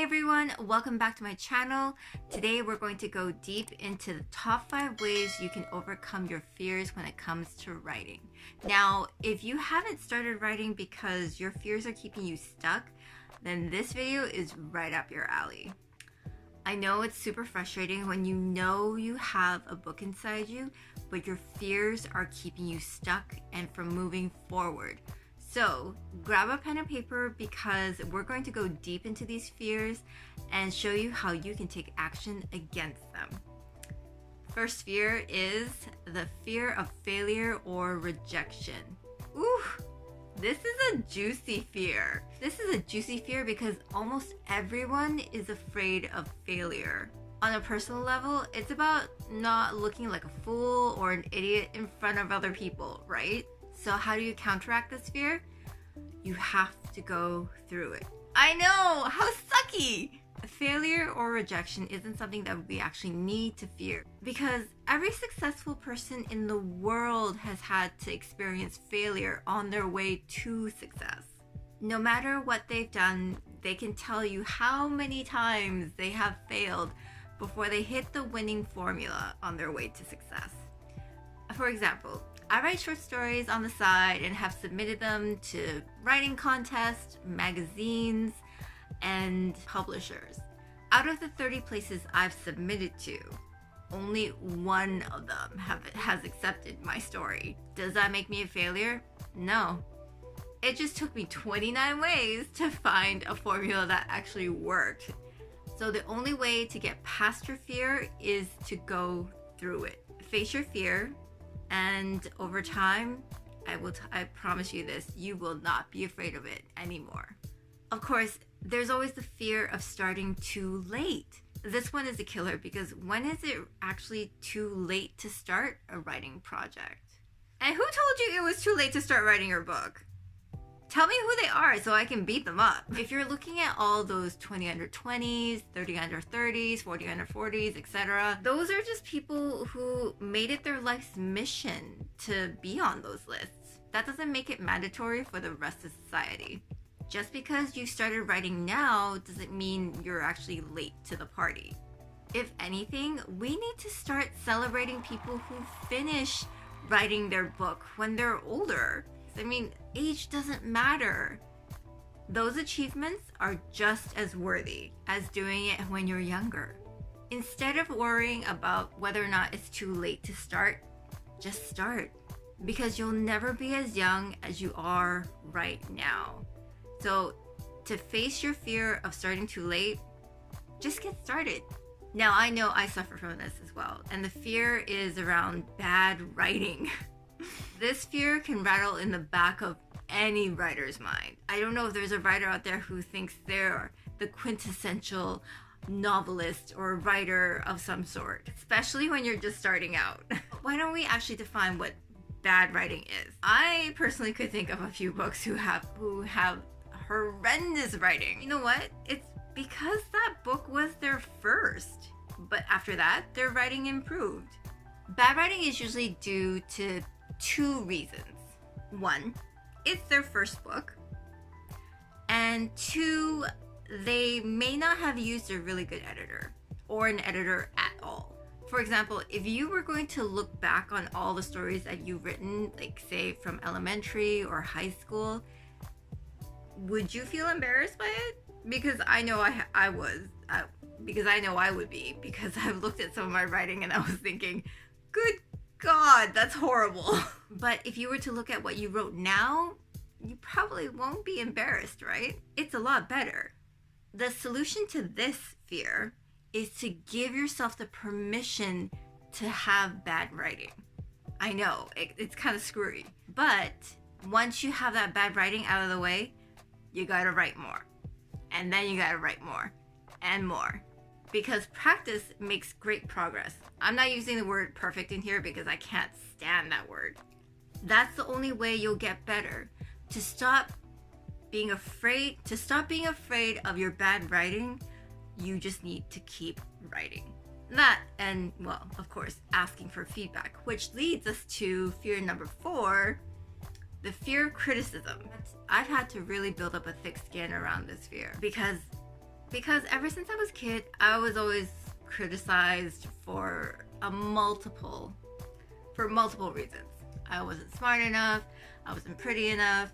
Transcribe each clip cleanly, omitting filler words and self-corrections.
everyone, welcome back to my channel. Today we're going to go deep into the top 5 ways you can overcome your fears when it comes to writing. Now, if you haven't started writing because your fears are keeping you stuck, then this video is right up your alley. I know it's super frustrating when you know you have a book inside you, but your fears are keeping you stuck and from moving forward. So grab a pen and paper because we're going to go deep into these fears and show you how you can take action against them. First fear is the fear of failure or rejection. Ooh, this is a juicy fear. This is a juicy fear because almost everyone is afraid of failure. On a personal level, it's about not looking like a fool or an idiot in front of other people, right? So how do you counteract this fear? You have to go through it. I know, how sucky! Failure or rejection isn't something that we actually need to fear because every successful person in the world has had to experience failure on their way to success. No matter what they've done, they can tell you how many times they have failed before they hit the winning formula on their way to success. For example, I write short stories on the side and have submitted them to writing contests, magazines, and publishers. Out of the 30 places I've submitted to, only one of them has accepted my story. Does that make me a failure? No. It just took me 29 ways to find a formula that actually worked. So the only way to get past your fear is to go through it. Face your fear. And over time, I promise you this, you will not be afraid of it anymore. Of course, there's always the fear of starting too late. This one is a killer because when is it actually too late to start a writing project? And who told you it was too late to start writing your book? Tell me who they are so I can beat them up. If you're looking at all those 20 under 20s, 30 under 30s, 40 under 40s, etc., those are just people who made it their life's mission to be on those lists. That doesn't make it mandatory for the rest of society. Just because you started writing now doesn't mean you're actually late to the party. If anything, we need to start celebrating people who finish writing their book when they're older. I mean, age doesn't matter. Those achievements are just as worthy as doing it when you're younger. Instead of worrying about whether or not it's too late to start, just start. Because you'll never be as young as you are right now. So to face your fear of starting too late, just get started. Now, I know I suffer from this as well, and the fear is around bad writing. This fear can rattle in the back of any writer's mind. I don't know if there's a writer out there who thinks they're the quintessential novelist or writer of some sort, especially when you're just starting out. Why don't we actually define what bad writing is? I personally could think of a few books who have horrendous writing. You know what? It's because that book was their first, but after that, their writing improved. Bad writing is usually due to 2 reasons. 1, it's their first book. And 2, they may not have used a really good editor or an editor at all. For example, if you were going to look back on all the stories that you've written, like say from elementary or high school, would you feel embarrassed by it? Because I know I was. Because I know I would be. Because I've looked at some of my writing and I was thinking, good God, that's horrible. But if you were to look at what you wrote now, you probably won't be embarrassed, right? It's a lot better. The solution to this fear is to give yourself the permission to have bad writing. I know, it's kind of screwy. But once you have that bad writing out of the way, you gotta write more. And then you gotta write more and more. Because practice makes great progress. I'm not using the word perfect in here because I can't stand that word. That's the only way you'll get better. To stop being afraid of your bad writing, you just need to keep writing. That and, well, of course, asking for feedback, which leads us to fear number 4, the fear of criticism. I've had to really build up a thick skin around this fear because Because ever since I was a kid, I was always criticized for multiple reasons. I wasn't smart enough, I wasn't pretty enough,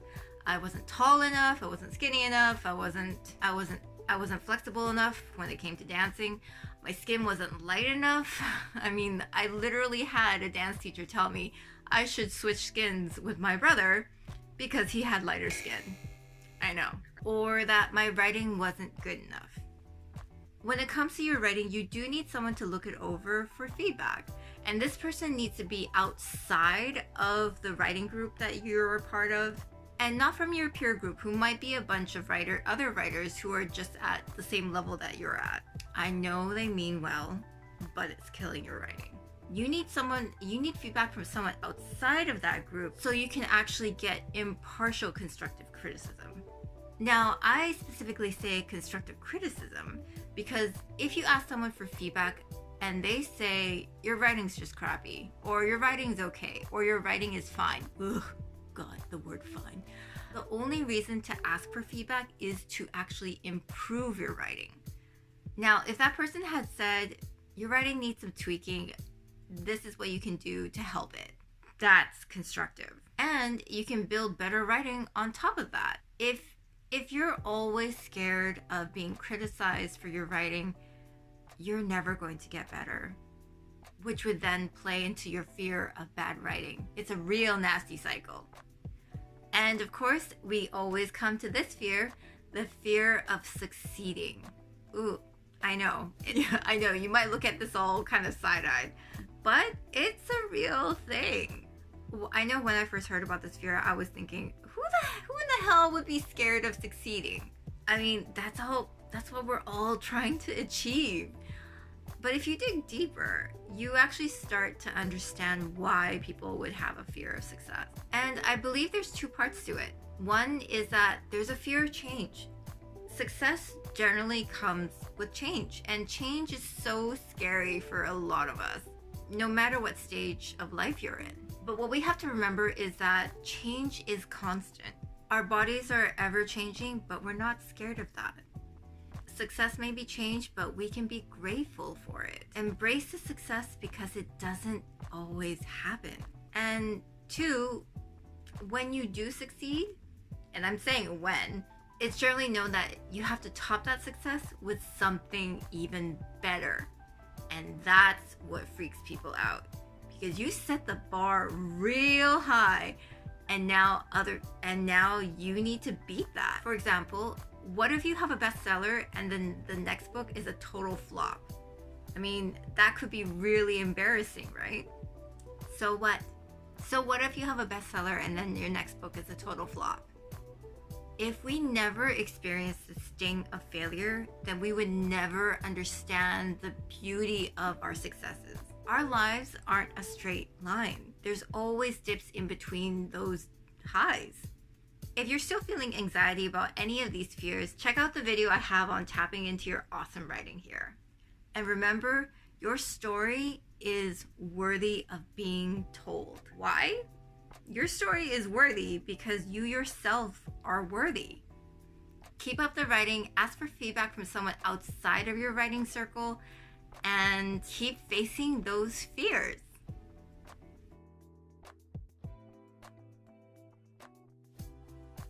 I wasn't tall enough, I wasn't skinny enough, I wasn't flexible enough when it came to dancing. My skin wasn't light enough. I mean, I literally had a dance teacher tell me I should switch skins with my brother because he had lighter skin. I know. Or that my writing wasn't good enough. When it comes to your writing, you do need someone to look it over for feedback. And this person needs to be outside of the writing group that you're a part of, and not from your peer group, who might be a bunch of other writers who are just at the same level that you're at. I know they mean well, but it's killing your writing. You need feedback from someone outside of that group so you can actually get impartial constructive criticism. Now, I specifically say constructive criticism because if you ask someone for feedback and they say your writing's just crappy, or your writing's okay, or your writing is fine. Ugh, God, the word fine. The only reason to ask for feedback is to actually improve your writing. Now, if that person had said your writing needs some tweaking, this is what you can do to help it. That's constructive. And you can build better writing on top of that. If you're always scared of being criticized for your writing, you're never going to get better, which would then play into your fear of bad writing. It's a real nasty cycle. And of course, we always come to this fear, the fear of succeeding. Ooh, I know. I know, you might look at this all kind of side-eyed, but it's a real thing. I know when I first heard about this fear, I was thinking, who in the hell would be scared of succeeding? I mean, that's what we're all trying to achieve. But if you dig deeper, you actually start to understand why people would have a fear of success. And I believe there's two parts to it. One is that there's a fear of change. Success generally comes with change, and change is so scary for a lot of us, no matter what stage of life you're in. But what we have to remember is that change is constant. Our bodies are ever changing, but we're not scared of that. Success may be changed, but we can be grateful for it. Embrace the success because it doesn't always happen. And two, when you do succeed, and I'm saying when, it's generally known that you have to top that success with something even better. And that's what freaks people out. Because you set the bar real high, and now you need to beat that. For example, what if you have a bestseller and then the next book is a total flop? I mean, that could be really embarrassing, right? So what? So what if you have a bestseller and then your next book is a total flop? If we never experienced the sting of failure, then we would never understand the beauty of our successes. Our lives aren't a straight line. There's always dips in between those highs. If you're still feeling anxiety about any of these fears, check out the video I have on tapping into your awesome writing here. And remember, your story is worthy of being told. Why? Your story is worthy because you yourself are worthy. Keep up the writing, ask for feedback from someone outside of your writing circle, and keep facing those fears.